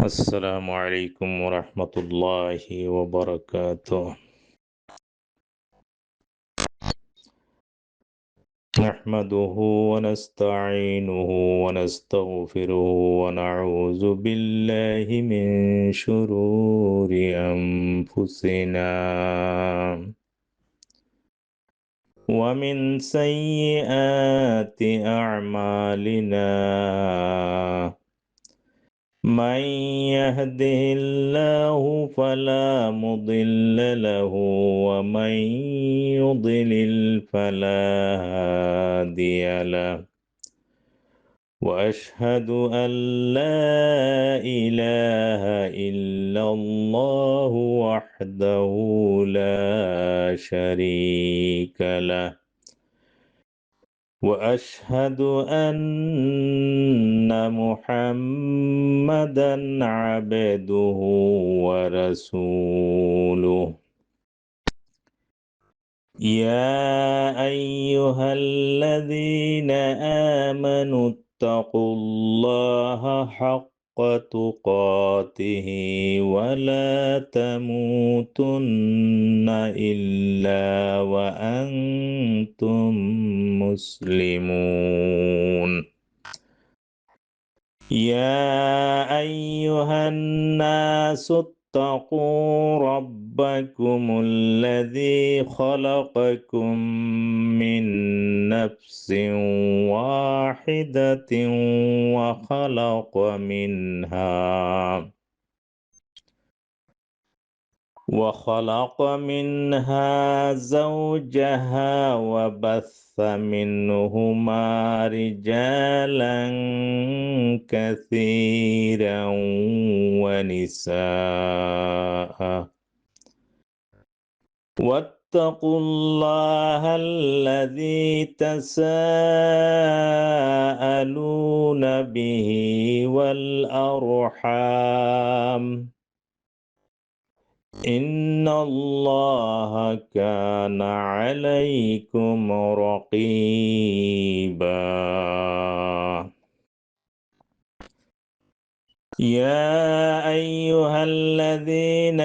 السلام عليكم ورحمة الله وبركاته. نحمده ونستعينه ونستغفره ونعوذ بالله من شرور أنفسنا ومن سيئات أعمالنا. من يهده الله فلا مضل له ومن يضلل فلا هادي له، وأشهد أن لا إله إلا الله وحده لا شريك له، وأشهد أن محمدا عبده ورسوله. يا أيها الذين آمنوا اتقوا الله حق تقاته ولا تموتن إلا وأنتم مسلمون. يا أيها الناس اتقوا ربكم الذي خلقكم من نفس واحدة وخلق منها زوجها وبث منهما رجالا كثيرا ونساء. واتقوا الله الذي تساءلون به والأرحام، إن الله كان عليكم رقيبا. يا أيها الذين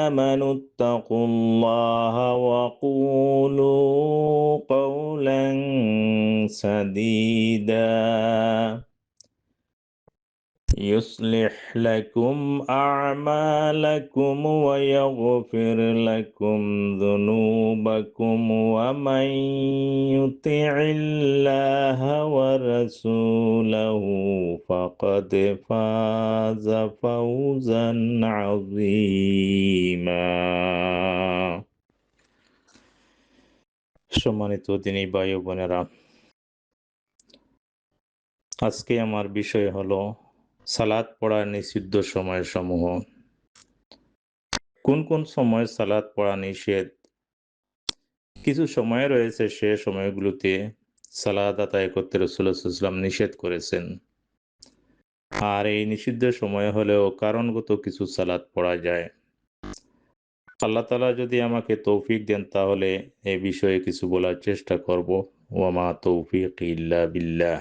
آمنوا اتقوا الله وقولوا قولا سديدا يصلح لكم أعمالكم ويغفر لكم ذنوبكم، ومن يطع الله ورسوله فقد فاز فوزا عظيما। সম্মানিত দিনী ভাই ও বোনেরা, আজকে আমার বিষয় হলো সালাত পড়ার নিষিদ্ধ সময়সমূহ। কোন কোন সময় সালাত পড়া নিষেধ? কিছু সময় রয়েছে, সে সময়গুলোতে সালাত আদায় করতে রাসূলুল্লাহ সাল্লাল্লাহু আলাইহি ওয়াসাল্লাম নিষেধ করেছেন। আর এই নিষিদ্ধ সময় হলেও কারণগত কিছু সালাত পড়া যায়। আল্লাহ তাআলা যদি আমাকে তৌফিক দেন তাহলে এই বিষয়ে কিছু বলার চেষ্টা করব। ওয়া মা তৌফিক ইল্লা বিল্লাহ।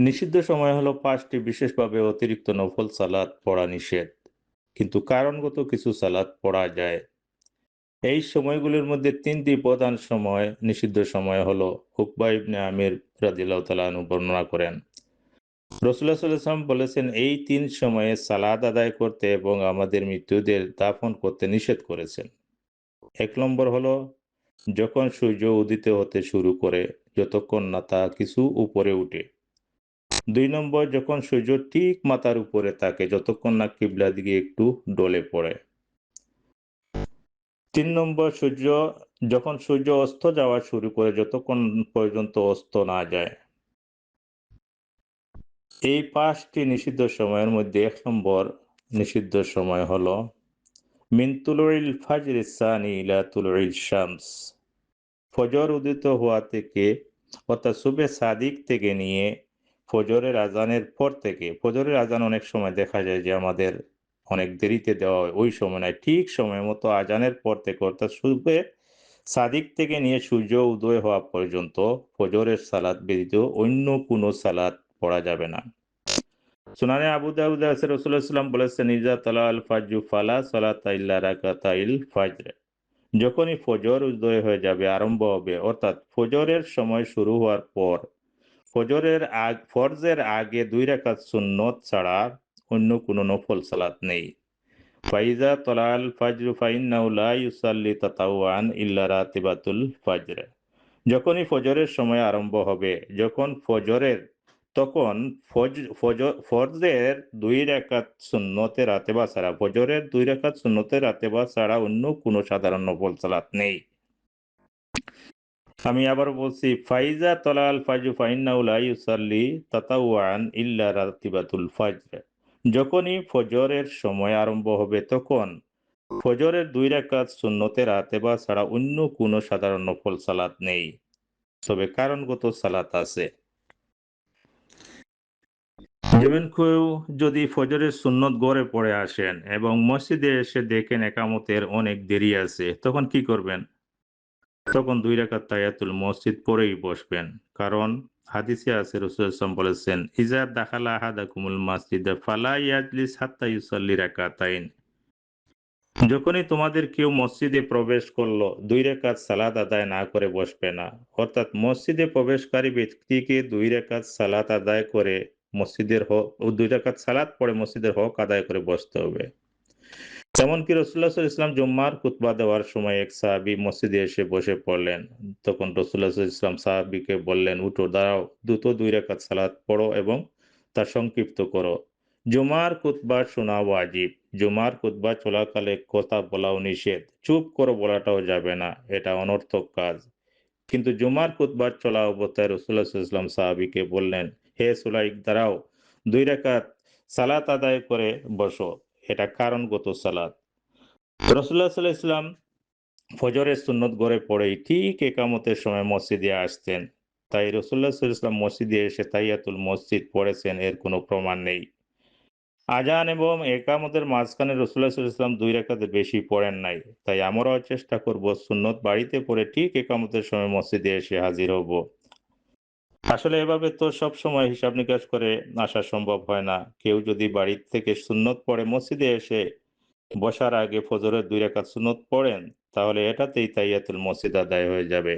নিষিদ্ধ সময় হলো 5টি বিশেষভাবে অতিরিক্ত নফল সালাত পড়া নিষেধ, কিন্তু কারণগত কিছু সালাত পড়া যায়। এই সময়গুলোর মধ্যে 3টি প্রধান সময় নিষিদ্ধ সময় হলো উকবা ইবনে আমির রাদিয়াল্লাহু তাআলা আনহু বর্ণনা করেন, রাসূলুল্লাহ সাল্লাল্লাহু আলাইহি ওয়াসাল্লাম বলেছেন, এই 3 সময়ে সালাত আদায় করতে এবং আমাদের মৃত্যুদের দাফন করতে নিষেধ করেছেন। 1 নম্বর হলো যখন সূর্য উদিত হতে শুরু করে যতক্ষণ না তা কিছু উপরে উঠে। 2 নম্বর যখন সূর্য ঠিক মাথার উপরে থাকে যতক্ষণ না কিবলার দিকে একটু ডলে পড়ে। 3 নম্বর যখন সূর্য অস্ত যাওয়া শুরু করে যতক্ষণ পর্যন্ত অস্ত না যায়। এই 5টি নিষিদ্ধ সময়ের মধ্যে 1 নম্বর নিষিদ্ধ সময় হলো মিন তুলুইল ফাজরি সানি ইলা তুলুইল শামস। ফজর উদিত হওয়া থেকে অর্থাৎ সুবহে সাদিক থেকে নিয়ে ফজরের আজানের পর থেকে। ফজরের আজান অনেক সময় দেখা যায় যে আমাদের অনেক দেরিতে দেওয়া হয়, ওই সময় নয়, ঠিক সময় মতো আজানের পর থেকে অর্থাৎ সুবহে সাদিক থেকে নিয়ে সূর্য উদয় হওয়া পর্যন্ত ফজরের সালাত ব্যতীত অন্য কোনো সালাত পড়া যাবে না। সুনানে আবু দাউদে আছে রাসূলুল্লাহ সাল্লাল্লাহু আলাইহি ওয়াসাল্লাম বলেছেন, ইজা তালা আল ফাজরু ফালা সালাতা ইল্লা রাকাতাইল ফাজর। যখনই ফজর উদয় হয়ে যাবে, আরম্ভ হবে, অর্থাৎ ফজরের সময় শুরু হওয়ার পর ফরজের আগে 2 রাকাত সুন্নত ছাড়া অন্য কোনো নফল সালাত নেই। ফাইজা তলাল ফাজরু ফাইন্নাহু লা ইউসাল্লি তাতাওয়ান ইল্লা রাতিবাতুল ফাজর। যখনই ফজরের সময় আরম্ভ হবে, তখন ফরজের 2 রাকাত সুন্নতে রাতেবা ছাড়া ফজরের 2 রাকাত সুন্নতে রাতেবা ছাড়া অন্য কোনো সাধারণ নফল সালাত নেই। আমি আবার বলছি, ফাইজা তলাল ফাজরু ফাইন্নাহু লা ইউসাল্লি তাতাওয়ান ইল্লা রাতিবাতুল ফাজর। যখনই ফজরের সময় আরম্ভ হবে, তখন ফজরের 2 রাকাত সুন্নতে রাতেবা ছাড়া অন্য কোনো সাধারণ নফল সালাত নেই, তবে কারণগত সালাত আছে। যেমন কেউ যদি ফজরের সুন্নত গড়ে পড়ে আসেন এবং মসজিদে এসে দেখেন একামতের অনেক দেরি আছে, তখন কি করবেন? তখন 2 রাকাত তাহিয়াতুল মসজিদ পড়েই বসবেন। কারণ হাদিসে আছে, রাসূলুল্লাহ সাল্লাল্লাহু আলাইহি ওয়াসাল্লাম বলেছেন, ইজা দাখালা আহাদাকুমুল মাসজিদা ফালা ইয়াজলিস হাত্তা ইউসাল্লি রাকাতাইন। যখনই তোমাদের কেউ মসজিদে প্রবেশ করলো, 2 রাকাত সালাত আদায় না করে বসবে না। অর্থাৎ মসজিদে প্রবেশকারী ব্যক্তিকে 2 রাকাত সালাত আদায় করে 2 রাকাত সালাত পড়ে মসজিদের হক আদায় করে বসতে হবে। এমনকি রাসূলুল্লাহ সাল্লাল্লাহু আলাইহি ওয়াসাল্লাম জুম্মার খুতবা দেওয়ার সময় এক সাহাবী মসজিদে এসে বসে পড়লেন। তখন রাসূলুল্লাহ সাল্লাল্লাহু আলাইহি ওয়াসাল্লাম সাহাবীকে বললেন, উঠো, দাঁড়াও, দ্রুত 2 রাকাত সালাত পড়ো এবং তা সংক্ষিপ্ত করো। জুমার খুতবা শোনা ওয়াজিব। জুমার খুতবা চলাকালে কথা বলাও নিষেধ। চুপ করো বলাটাও যাবে না, এটা অনর্থক কাজ। কিন্তু জুমার খুতবা চলা অবস্থায় রাসূলুল্লাহ সাল্লাল্লাহু আলাইহি ওয়াসাল্লাম সাহাবীকে বললেন, হে সুলাইক, দাঁড়াও, 2 রাকাত সালাত আদায় করে বসো। এটা কারণগত সালাত। রাসূলুল্লাহ সাল্লাল্লাহু আলাইহি ওয়াসাল্লাম ফজরের সুন্নত গড়ে পড়েই ঠিক একামতের সময় মসজিদে আসতেন। তাই রাসূলুল্লাহ সাল্লাল্লাহু আলাইহি ওয়াসাল্লাম মসজিদে এসে তাহিয়াতুল মসজিদ পড়েছেন, এর কোনো প্রমাণ নেই। আযান এবং একামতের মাঝখানে রাসূলুল্লাহ সাল্লাল্লাহু আলাইহি ওয়াসাল্লাম 2 রাকাতের বেশি পড়েন নাই। তাই আমরাও চেষ্টা করব সুন্নত বাড়িতে পড়ে ঠিক একামতের সময় মসজিদে এসে হাজির হব। আসলে এভাবে তো সবসময় হিসাব নিকাশ করে আসা সম্ভব হয় না। কেউ যদি বাড়ি থেকে সুন্নত পড়ে মসজিদে এসে বসার আগে ফজরের 2 রাকাত সুন্নত পড়েন, তাহলে এটাতেই তাহিয়াতুল মসজিদ আদায় হয়ে যাবে।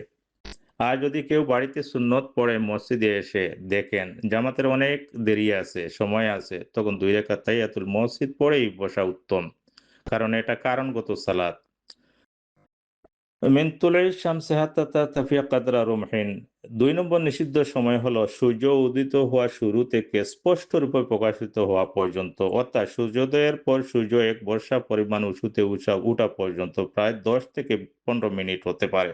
আর যদি কেউ বাড়িতে সুন্নত পড়ে মসজিদে এসে দেখেন জামাতের অনেক দেরি আছে, সময় আছে, তখন 2 রাকাত তাহিয়াতুল মসজিদ পড়েই বসা উত্তম। কারণ এটা কারণগত সালাত। মিন তুলাই শামসি হাত্তা তারতাফিয়া কাদরা রুমহিন। 2 নম্বর নিষিদ্ধ সময় হলো সূর্য উদিত হওয়া শুরু থেকে স্পষ্ট রূপে প্রকাশিত হওয়া পর্যন্ত, অর্থাৎ সূর্যোদয়ের পর সূর্য এক বর্ষা পরিমাণ উঁচুতে উঠা পর্যন্ত প্রায় 10 থেকে 15 মিনিট হতে পারে।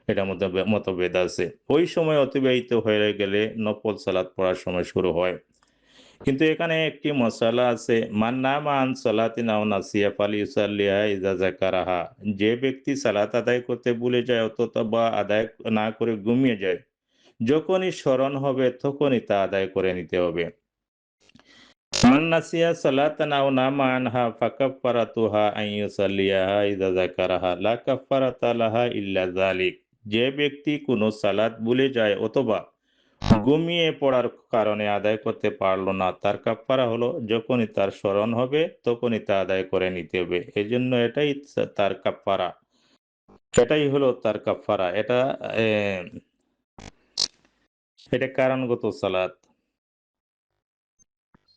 এটার মধ্যে মতভেদ আছে। ওই সময় অতিবাহিত হয়ে গেলে নফল সালাত পড়ার সময় শুরু হয়। কিন্তু এখানে একটি মশালা আছে, মান নামা আন সালাতিন আও নাসিয়া ফালিউসাল্লিহা ইযা যাকারাহা। যে ব্যক্তি সালাত আদায় করতে ভুলে যায় অথবা আদায় না করে ঘুমিয়ে যায়, যখনই স্মরণ হবে তখনই তা আদায় করে নিতে হবে। মান নাসিয়া সালাতান আও নামা আনহা ফাকাফফারাতুহা আন ইউসাল্লিয়াহা ইযা যাকারাহা লা কাফফারাতা লাহা ইল্লা যালিক। যে ব্যক্তি কোনো সালাত ভুলে যায় অথবা ঘুমিয়ে পড়ার কারণে আদায় করতে পারল না, তার কাফফারা হলো যখনই তার স্মরণ হবে তখনই তা আদায় করে নিতে হবে। এজন্য এটাই তার কাফফারা। এটাই হলো তার কাফফারা। এ এটা কারণগত সালাত।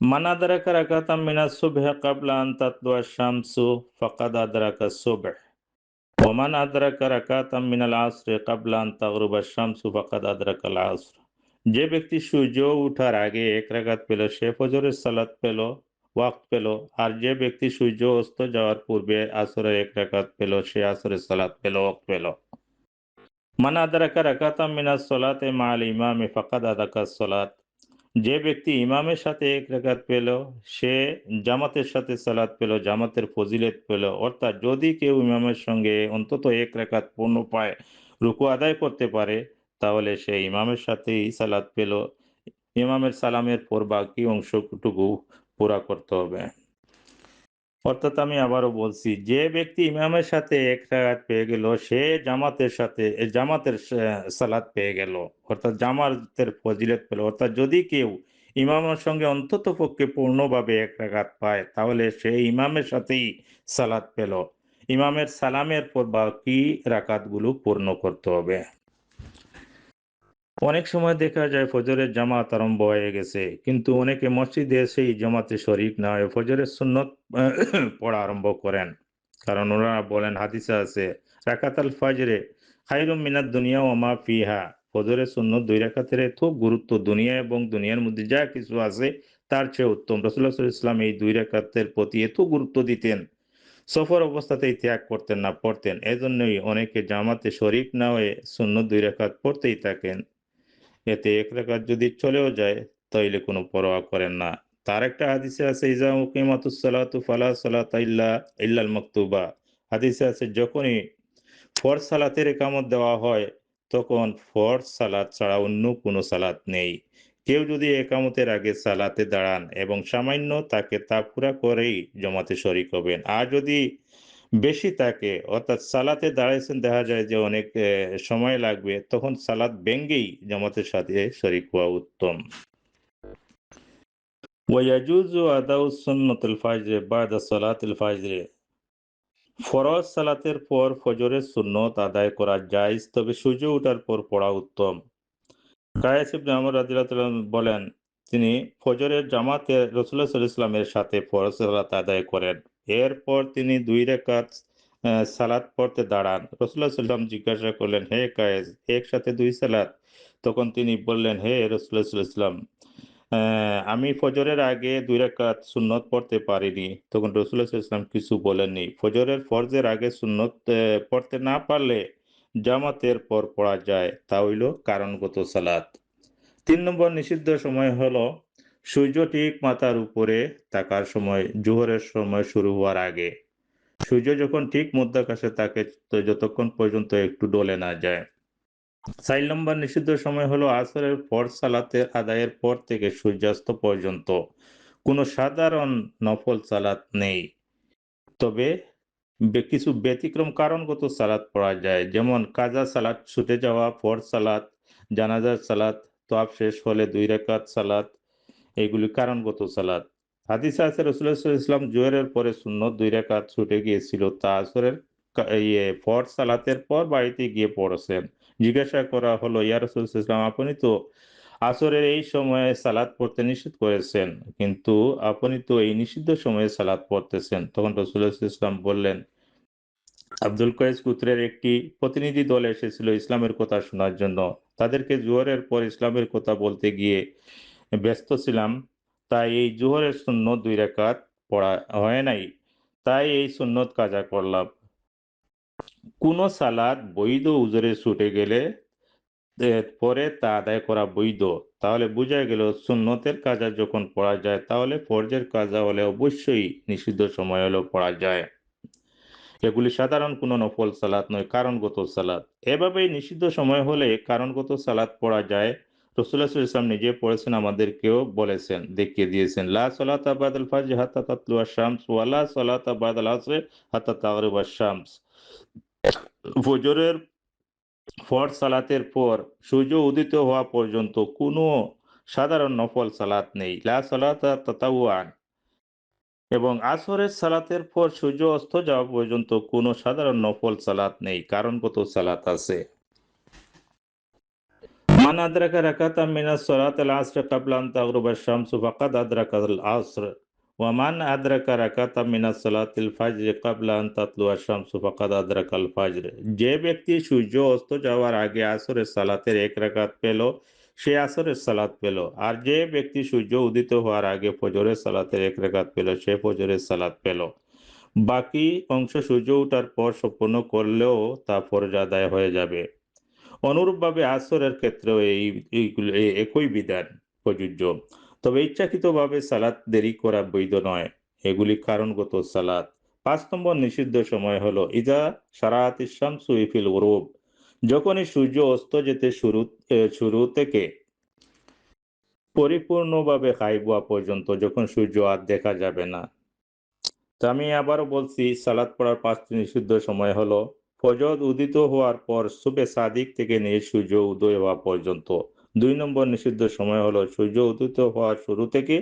মান আদরাকা রাকাতাম মিনাস সুবহি ক্বাবলা আন তাতলুআ আশ-শামসু ফাকাদ আদরাকা আস-সুবহ। ওয়া মান আদরাকা রাকাতাম মিনাল আসরি ক্বাবলা আন তাগরুবা আশ-শামসু ফাকাদ আদরাকাল আসর। যে ব্যক্তি সূর্য উঠার আগে 1 রাকাত পেল, সে ফজরের সালাত পেল, ওয়াক্ত পেল। আর যে ব্যক্তি সূর্য অস্ত যাওয়ার পূর্বে আসরের 1 রাকাত পেল, সে আসরের সালাত পেল, ওয়াক্ত পেল। মান আদরাকা রাকাতাম মিনাস সালাতি মা'আল ইমামি ফাকাদ আদরাকাস সালাত। যে ব্যক্তি ইমামের সাথে 1 রাকাত পেল, সে জামাতের সাথে সালাত পেল, জামাতের ফজিলত পেল। অর্থাৎ যদি কেউ ইমামের সঙ্গে অন্তত 1 রাকাত পূর্ণ পায়, রুকু আদায় করতে পারে, তাহলে সে ইমামের সাথেই সালাত পেল। ইমামের সালামের পর বাকি অংশটুকু পুরা করতে হবে। অর্থাৎ আমি আবারও বলছি, যে ব্যক্তি ইমামের সাথে 1 রাকাত পেয়ে গেল, সে জামাতের সালাত পেয়ে গেল। অর্থাৎ জামাতের ফজিলত পেল। অর্থাৎ যদি কেউ ইমামের সঙ্গে অন্তত পক্ষে পূর্ণভাবে এক রাকাত পায়, তাহলে সে ইমামের সাথেই সালাত পেল। ইমামের সালামের পর বাকি রাকাতগুলো পূর্ণ করতে হবে। অনেক সময় দেখা যায় ফজরের জামাত আরম্ভ হয়ে গেছে, কিন্তু অনেকে মসজিদে সেই জামাতে শরিক না হয়ে ফজরের সুন্নত পড়া আরম্ভ করেন। কারণ ওনারা বলেন, হাদিসে আছে, রাকাতাল ফাজরে খায়রুম মিনাদ দুনিয়া ওয়া মা ফিহা। ফজরের সুন্নত 2 রাকাতের খুব গুরুত্ব, দুনিয়া এবং দুনিয়ার মধ্যে যা কিছু আছে তার চেয়ে উত্তম। রাসূলুল্লাহ সাল্লাল্লাহু আলাইহি ওয়াসাল্লাম এই 2 রাকাতের প্রতি এত গুরুত্ব দিতেন, সফর অবস্থাতেই ত্যাগ করতেন না, পড়তেন। এজন্যই অনেকে জামাতে শরিক না হয়ে সুন্নত 2 রাকাত পড়তেই থাকেন। এতে 1 রাকাত যদি চলেও যায় তাইলে কোনো পরোয়া করেন না। তার একটা হাদিসে আছে, ইজা উকিমাতুস সালাতু ফালা সালাতা ইল্লাল মাকতুবা। হাদিসে আছে, যখনই ফরজ সালাতের ইকামত দেওয়া হয় তখন ফরজ সালাত ছাড়া অন্য কোনো সালাত নেই। কেউ যদি একামতের আগে সালাতে দাঁড়ান এবং সামান্য তাকে তা পুরা করেই জমাতে শরিক হবেন। আর যদি বেশি থাকে, অর্থাৎ সালাতে দাঁড়াইছেন, দেখা যায় যে অনেক সময় লাগবে, তখন সালাত ভেঙ্গেই জামাতের সাথে শরিক হওয়া উত্তম। ওয়ায়াজুজু আদাউ সুন্নাতুল ফাজর বাদা সালাতুল ফাজর। ফরজ সালাতের পর ফজরের সুন্নত আদায় করা জায়েজ, তবে সূর্য ওঠার পর পড়া উত্তম। কায়েস ইবনে আমর রাদিয়াল্লাহু তাআলা বলেন, তিনি ফজরের জামাতে রাসূলুল্লাহ সাল্লাল্লাহু আলাইহি ওয়াসাল্লামের সাথে ফরজ সালাত আদায় করেন। এরপর তিনি 2 রাকাত সালাত পড়তে দাঁড়ান। রাসূলুল্লাহ সাল্লাল্লাহু আলাইহি ওয়াসাল্লাম জিজ্ঞাসা করলেন, হে কায়েস, একসাথে 2 সালাত? তখন তিনি বললেন, হে রাসূলুল্লাহ সাল্লাল্লাহু আলাইহি ওয়াসাল্লাম, আমি ফজরের আগে 2 রাকাত সুন্নত পড়তে পারিনি। তখন রাসূলুল্লাহ সাল্লাল্লাহু আলাইহি ওয়াসাল্লাম কিছু বলেননি। ফরজের আগে সুন্নত পড়তে না পারলে জামাতের পর পড়া যায়, তা হইল কারণগত সালাত। 3 নম্বর নিষিদ্ধ সময় হলো সূর্য ঠিক মাথার উপরে থাকার সময়, জোহরের সময় শুরু হওয়ার আগে। সূর্য যখন ঠিক মধ্যাকাশে থাকে তো যতক্ষণ পর্যন্ত একটু ডলে না যায়। 4 নম্বর নিষিদ্ধ সময় হলো আসরের ফরজ সালাতের আদায়ের পর থেকে সূর্যাস্ত পর্যন্ত। কোনো সাধারণ নফল সালাত নেই। তবে কিছু ব্যতিক্রম কারণগত সালাত পড়া যায়, যেমন কাজা সালাত ছুটে যাওয়া, ফরজ সালাত, জানাজার সালাত, তওয়াফ শেষ হলে 2 রাকাত সালাত, এগুলি কারণগত সালাত। হাদিসে আছে, রাসূলুল্লাহ সাল্লাল্লাহু আলাইহি ওয়াসাল্লাম জোহরের পরে সুন্নত 2 রাকাত ছুটে গিয়েছিল, তা আসরের ফরজ সালাতের পর বাড়িতে গিয়ে পড়েছেন। জিজ্ঞাসা করা হলো, ইয়া রাসূলুল্লাহ সাল্লাল্লাহু আলাইহি ওয়াসাল্লাম, আপনি তো আসরের এই সময়ে সালাত পড়তে নিষেধ করেছেন, কিন্তু আপনি তো এই নিষিদ্ধ সময়ে সালাত পড়তেছেন। তখন রাসূলুল্লাহ সাল্লাল্লাহু আলাইহি ওয়াসাল্লাম বললেন, আব্দুল কয়েস গোত্রের একটি প্রতিনিধি দল এসেছিল ইসলামের কথা শোনার জন্য। তাদেরকে জোহরের পর ইসলামের কথা বলতে গিয়ে ব্যস্ত ছিলাম, তাই এই জোহরের সুন্নত 2 রাকাত পড়া হয় নাই। তাই এই সুন্নত কাজা করলাম। কোন সালাত বৈধ উজরে ছুটে গেলে পরে তা আদায় করা বৈধ। তাহলে বোঝা গেল, সুন্নতের কাজা যখন পড়া যায় তাহলে ফরজের কাজা হলে অবশ্যই নিষিদ্ধ সময় হলেও পড়া যায়। এগুলি সাধারণ কোনো নফল সালাত নয়, কারণগত সালাত। এভাবেই নিষিদ্ধ সময় হলে কারণগত সালাত পড়া যায়। রাসূলুল্লাহ সাল্লাল্লাহু আলাইহি ওয়াসাল্লাম নিজে পড়েছেন, আমাদেরকেও বলেছেন, দেখিয়ে দিয়েছেন। লা সালাতা বাদাল ফাজর হাত্তা তাতলুয়া শামস ওয়া লা সালাতা বাদাল আসর হাত্তা তাগরিবা শামস। ফজরের ফরজ সালাতের পর সূর্য উদিত হওয়া পর্যন্ত কোনো সাধারণ নফল সালাত নেই। লা সালাতা তাতাওয়ান। এবং আসরের সালাতের পর সূর্য অস্ত যাওয়া পর্যন্ত কোনো সাধারণ নফল সালাত নেই, কারণগত সালাত আছে। মান আদরাকা রাকাতাম মিনাস সালাতিল আসর ক্বাবলা আন তাগরুবা আশ-শামসু ফাকাদ আদরাকাল আসর ওয়া মান আদরাকা রাকাতাম মিনাস সালাতিল ফাজর ক্বাবলা আন তাতলুয়া আশ-শামসু ফাকাদ আদরাকাল ফাজর। যে ব্যক্তি সূর্য অস্ত যাওয়ার আগে আসরের সালাতের 1 রাকাত পেল, সে আসরের সালাত পেল। আর যে ব্যক্তি সূর্য উদিত হওয়ার আগে ফজরের সালাতের 1 রাকাত পেল, সে ফজরের সালাত পেল। বাকি অংশ সূর্য ওঠার পর সম্পূর্ণ করলেও তা ফরজ আদায় হয়ে যাবে। অনুরূপভাবে আসরের ক্ষেত্রেও এইগুলো একই বিধান প্রযোজ্য। তবে ইচ্ছাকৃতভাবে সালাত দেরি করা বৈধ নয়। এগুলি কারণগত সালাত। 5 নম্বর নিষিদ্ধ সময় হলো ইজা সারাতিশ শামসু ফিল গুরুব। যখনই সূর্য অস্ত যেতে শুরু থেকে পরিপূর্ণভাবে গায়েব হওয়া পর্যন্ত, যখন সূর্য আর দেখা যাবে না। তো আমি আবারও বলছি, সালাত পড়ার 5টি নিষিদ্ধ সময় হলো ফজর উদিত হওয়ার পর সুবে সাদিক থেকে নিয়ে সূর্য উদয় হওয়া পর্যন্ত, 2 নম্বর নিষিদ্ধ সময় হলো সূর্য উদিত হওয়ার শুরু থেকে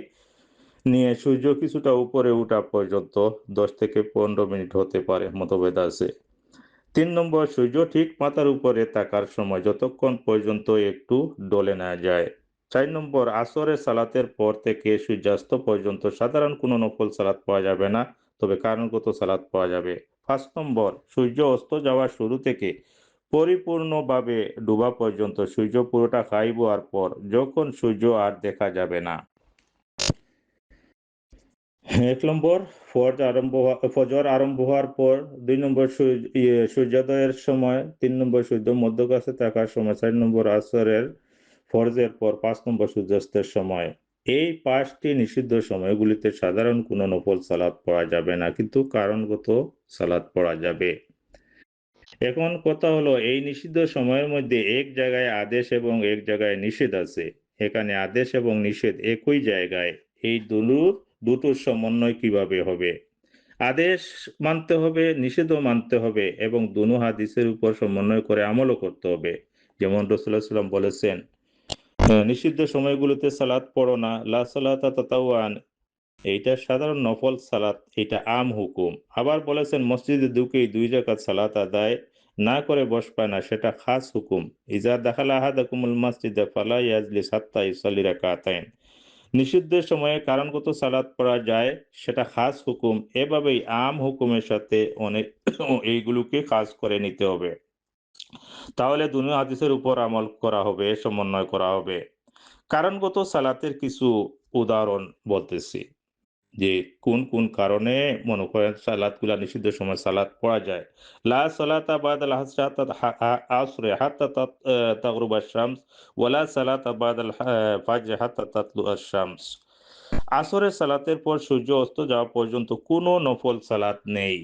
নিয়ে সূর্য কিছুটা উপরে ওঠা পর্যন্ত 10 থেকে 15 মিনিট হতে পারে, মতভেদ আছে। 3 নম্বর সূর্য ঠিক মাথার উপরে থাকার সময় যতক্ষণ পর্যন্ত একটু ডলে না যায়। 4 নম্বর আসরের সালাতের পর থেকে সূর্যাস্ত পর্যন্ত সাধারণ কোনো নফল সালাত পাওয়া যাবে না, তবে কারণগত সালাত পাওয়া যাবে। 5 নম্বর সূর্য অস্ত যাওয়ার শুরু থেকে পরিপূর্ণভাবে ডুবা পর্যন্ত সূর্য পুরোটা খাইবার পর যখন সূর্য আর দেখা যাবে না। 1 নম্বর ফজর আরম্ভ হওয়ার পর, 2 নম্বর সূর্যোদয়ের সময়, 3 নম্বর সূর্য মধ্যকাছে থাকার সময়, 4 নম্বর আসরের ফরজের পর, 5 নম্বর সূর্যাস্তের সময়। এই 5টি নিষিদ্ধ সময়গুলিতে সাধারণ কোনো নফল সালাত পড়া যাবে না, কিন্তু কারণগত সালাত পড়া যাবে। এখন কথা হলো, এই নিষিদ্ধ সময়ের মধ্যে এক জায়গায় আদেশ এবং এক জায়গায় নিষেধ আছে। এখানে আদেশ এবং নিষেধ একই জায়গায়, এই দুটোর সমন্বয় কিভাবে হবে? আদেশ মানতে হবে, নিষেধও মানতে হবে এবং দুনো হাদিসের উপর সমন্বয় করে আমলও করতে হবে। যেমন রাসূলুল্লাহ সাল্লাল্লাহু আলাইহি ওয়াসাল্লাম বলেছেন, নিষিদ্ধ সময়গুলোতে সালাত পড়ো না, লা সালাতা তাতাওয়ান, এইটা সাধারণ নফল সালাত, এটা আম হুকুম। আবার বলেছেন, মসজিদে ঢুকেই 2 রাকাত সালাত আদায় না করে বসবে না, সেটা খাস হুকুম। ইজা দাখালা আহাদাকুমুল মাসজিদা ফালা ইয়াজলিস হাত্তা ইউসাল্লি রাকাতাইন। নিষিদ্ধের সময়ে কারণগত সালাত পড়া যায়, সেটা খাস হুকুম। এভাবেই আম হুকুমের সাথে অনেক এইগুলোকে খাস করে নিতে হবে। তাহলে দুনো হাদিসের উপর আমল করা হবে, সমন্বয় করা হবে। কারণগত সালাতের কিছু উদাহরণ বলতেছি, যে কোন কারণে মনে করেন সালাতগুলা নিষিদ্ধ সময় সালাত পড়া যায়। লা সালাতা বাদাল আসরে হাত্তা তাগরুবা শামস ওয়ালা সালাতা বাদাল ফাজর হাত্তা তাতলু আশ-শামস। আসরের সালাতের পর সূর্য অস্ত যাওয়া পর্যন্ত কোনো নফল সালাত নেই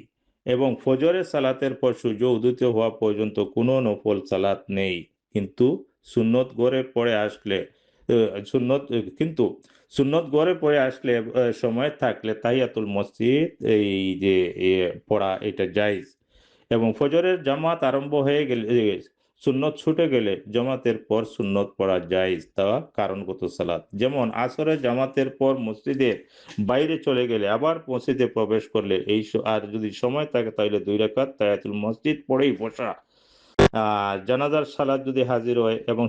এবং ফজরের সালাতের পর সূর্য উদিত হওয়া পর্যন্ত কোনো নফল সালাত নেই। কিন্তু সুন্নত গড়ে পড়ে আসলে সুন্নত কিন্তু সুন্নত গড়ে পড়ে আসলে সময় থাকলে তাহিয়াতুল মসজিদ এই যে পড়া এটা জায়েজ এবং ফজরের জামাত আরম্ভ হয়ে গেলে সুন্নত ছুটে গেলে জামাতের পর সুন্নত পড়া জায়েজ, তা কারণগত সালাত। যেমন আসরের জামাতের পর মসজিদের বাইরে চলে গেলে আবার মসজিদে প্রবেশ করলে আর যদি সময় থাকে তাহলে 2 রাকাত তাহিয়াতুল মসজিদ পড়েই বসা। আর জানাজার সালাত যদি হাজির হয় এবং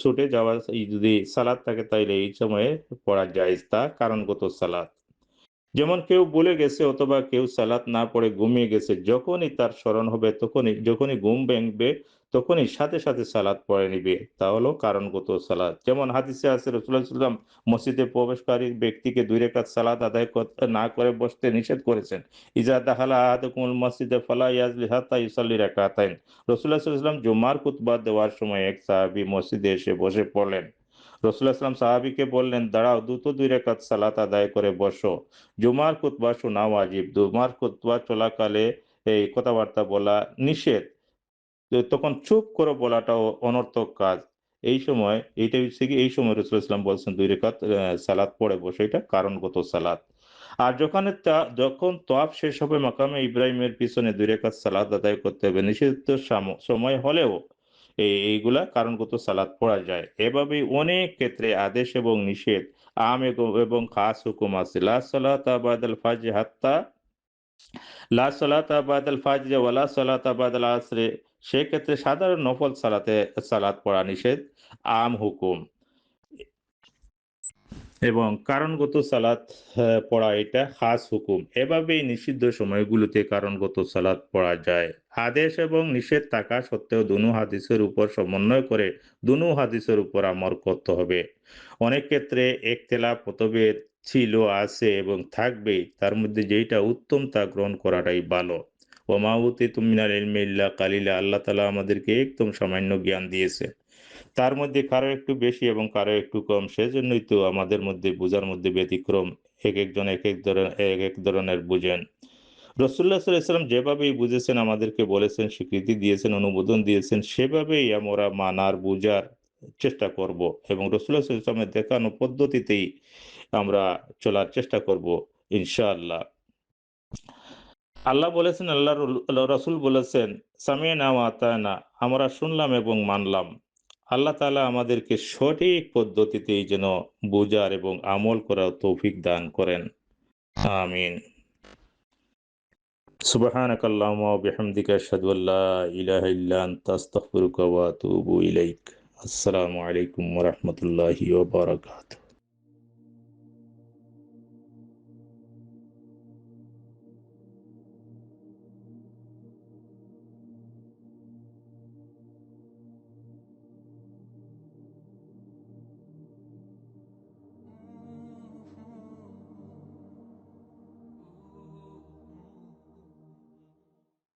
ছুটে যাওয়ার যদি সালাত থাকে তাইলে এই সময়ে পড়া জায়েজ, তা কারণগত সালাত। যেমন কেউ ভুলে গেছে অথবা কেউ সালাত না পড়ে ঘুমিয়ে গেছে, যখনই তার স্মরণ হবে যখনই ঘুম ভাঙবে তখনই সাথে সাথে সালাত পড়ে নিবে, তা হলো কারণগত সালাত। যেমন হাদিসে আছে, রাসূলুল্লাহ সাল্লাল্লাহু আলাইহি ওয়াসাল্লাম মসজিদে প্রবেশকারী ব্যক্তিকে 2 রাকাত সালাত আদায় করতে না করে বসতে নিষেধ করেছেন। ইজা দাখালা আহাদুকুমুল মসজিদা ফালা ইয়াজলিস হাত্তা ইউসাল্লি রাকাতাইন। রাসূলুল্লাহ সাল্লাল্লাহু আলাইহি ওয়াসাল্লাম জুমার খুতবা দেওয়ার সময় এক সাহাবী মসজিদে এসে বসে পড়লেন। রাসূলুল্লাহ সাল্লাল্লাহু আলাইহি ওয়াসাল্লাম সাহাবীকে বললেন, দাঁড়াও, দ্রুত 2 রাকাত সালাত আদায় করে বসো। জুমার খুতবা শোনা ওয়াজিব। জুমার খুতবা চলাকালে এই কথাবার্তা বলা নিষেধ। তো তখন চুপ করে বলাটাও অনর্থক কাজ। এই সময় এইটা হচ্ছে কি, এই সময় রাসূলুল্লাহ সাল্লাল্লাহু আলাইহি ওয়াসাল্লাম বলছেন 2 রাকাত সালাত পড়ে বসো, এটা কারণগত সালাত। আর যখন তওয়াফ শেষ হবে মাকামে ইব্রাহিমের পিছনে 2 রাকাত সালাত আদায় করতে হবে। নিষিদ্ধ সময় হলেও এইগুলা কারণগত সালাত পড়া যায়। এভাবেই অনেক ক্ষেত্রে আদেশ এবং নিষেধ, আম এবং খাস হুকুম আছে। লা সালাতা বাদাল ফাজরে ওয়ালা সালাতা বাদাল আসরে। সেক্ষেত্রে সাধারণ নফল সালাত পড়া নিষেধ, আম হুকুম। এবং কারণগত সালাত পড়া এটা খাস হুকুম। এভাবেই নিষিদ্ধ সময়গুলোতে কারণগত সালাত পড়া যায়। আদেশ এবং নিষেধ থাকা সত্ত্বেও দুনো হাদিসের উপর সমন্বয় করে দুনো হাদিসের উপর আমল করতে হবে। অনেক ক্ষেত্রে ইখতিলাফ মতভেদ ছিল, আছে এবং থাকবেই। তার মধ্যে যেইটা উত্তম তা গ্রহণ করাটাই ভালো। ওমা উতিতুম মিনাল ইলমি ইল্লা কালিলা। আল্লাহ তাআলা আমাদেরকে একদম সামান্য জ্ঞান দিয়েছে। তার মধ্যে কারো একটু বেশি এবং কারো একটু কম। সেজন্যই তো আমাদের মধ্যে বুঝার মধ্যে ব্যতিক্রম। একেকজন একেক ধরনের বুঝেন। রাসূলুল্লাহ সাল্লাল্লাহু আলাইহি ওয়াসাল্লাম যেভাবেই বুঝেছেন আমাদেরকে বলেছেন, স্বীকৃতি দিয়েছেন, অনুমোদন দিয়েছেন, সেভাবেই আমরা মানার বুঝার চেষ্টা করব এবং রাসূলুল্লাহ সাল্লাল্লাহু আলাইহি ওয়াসাল্লামের দেখানো পদ্ধতিতেই আমরা চলার চেষ্টা করব ইনশাআল্লাহ। আল্লাহ বলেছেন, আল্লাহর রাসূল বলেছেন, সামি'না ওয়া আতা'না, আমরা শুনলাম এবং মানলাম। আল্লাহ তাআলা আমাদেরকে সঠিক পদ্ধতিতেই যেন বোঝার এবং আমল করার তৌফিক দান করেন। আমিন। সুবহানাকাল্লাহুম্মা ওয়া বিহামদিকা আশহাদু আল্লা ইলাহা ইল্লা আনতা আস্তাগফিরুকা ওয়া আতুবু ইলাইক। আসসালামু আলাইকুম ওয়া রাহমাতুল্লাহি ওয়া বারাকাতুহু।